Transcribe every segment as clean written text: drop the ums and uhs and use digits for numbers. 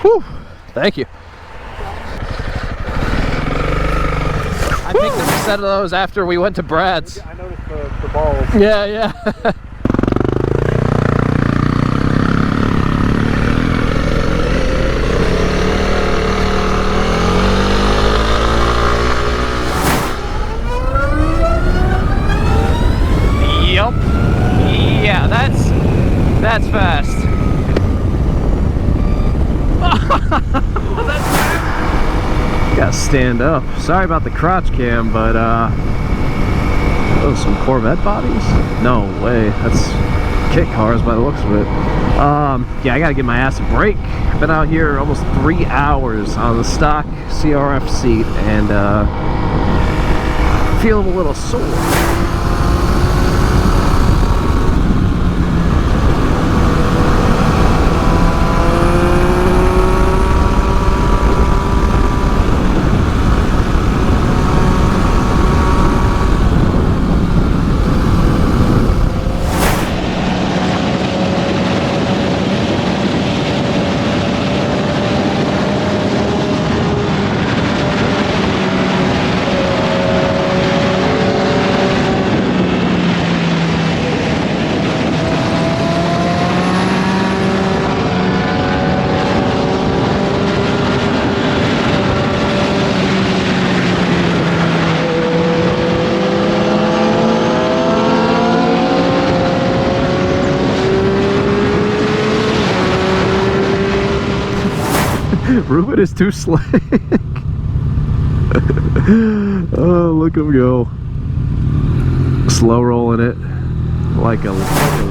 Whew, thank you. I picked up a set of those after we went to Brad's. I noticed the balls. Yeah, yeah. Yep. Yeah, that's fast. Gotta stand up. Sorry about the crotch cam, but those some Corvette bodies? No way. That's kit cars by the looks of it. Yeah, I gotta give my ass a break. Been out here almost 3 hours on the stock CRF seat and feeling a little sore. Ruben is too slick. Oh, look him go. Slow rolling it like a legend.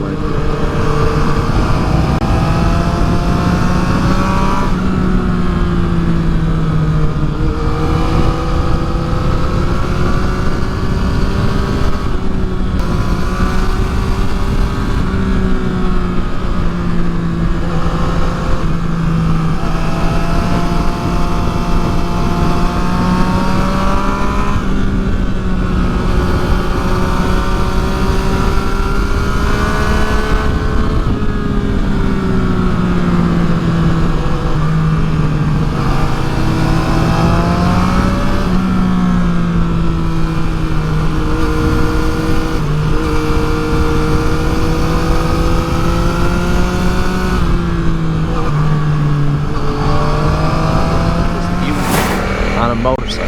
Motorcycle.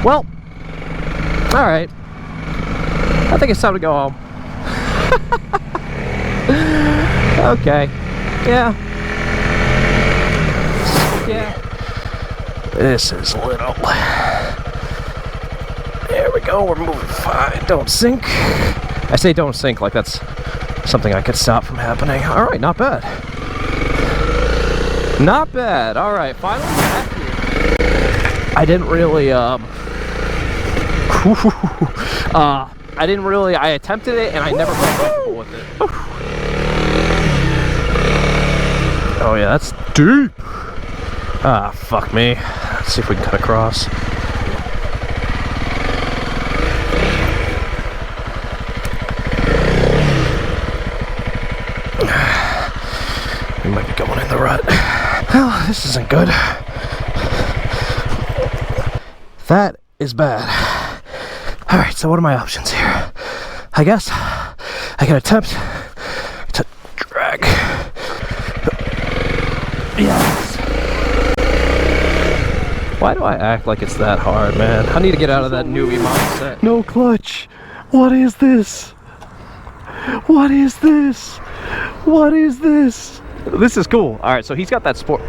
Well, all right. I think it's time to go home. Okay. Yeah. Yeah. This is little. There we go. We're moving fine. Don't sink. I say don't sink like that's something I could stop from happening. All right. Not bad. Not bad. All right, finally back here. I didn't really, I attempted it and I never got comfortable with it. Oh yeah, that's deep. Ah, fuck me. Let's see if we can cut across. We might be going in the rut. Well, this isn't good. That is bad. Alright, so what are my options here? I guess I can attempt to drag. Yes. Why do I act like it's that hard, man? I need to get out of that newbie mindset. No clutch. What is this? What is this? What is this? This is cool. All right, so he's got that sport.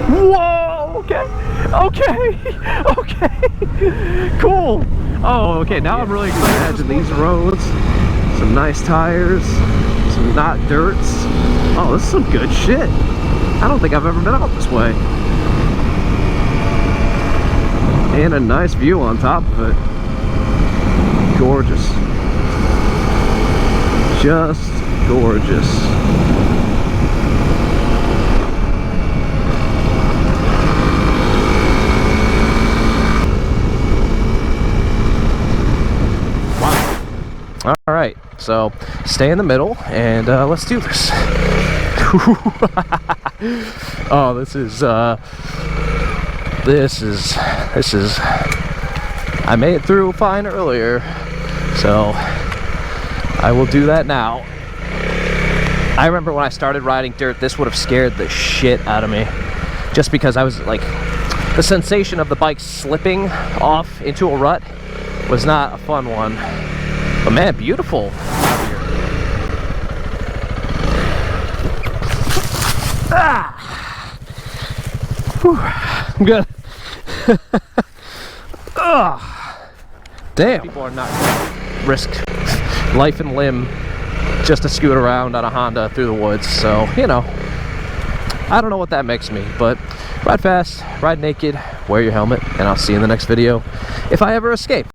Whoa, okay, okay, okay, cool. Oh, okay, now I'm really excited. Imagine these roads, some nice tires, some not dirts. Oh, this is some good shit. I don't think I've ever been out this way. And a nice view on top of it. Gorgeous. Just gorgeous. So stay in the middle and let's do this. Oh, this is I made it through fine earlier, so I will do that now. I remember when I started riding dirt, this would have scared the shit out of me, just because I was like, the sensation of the bike slipping off into a rut was not a fun one. But man, beautiful out here. Ah! Whew. I'm good. Damn. People are not gonna risk life and limb just to scoot around on a Honda through the woods. So, you know, I don't know what that makes me, but ride fast, ride naked, wear your helmet, and I'll see you in the next video if I ever escape.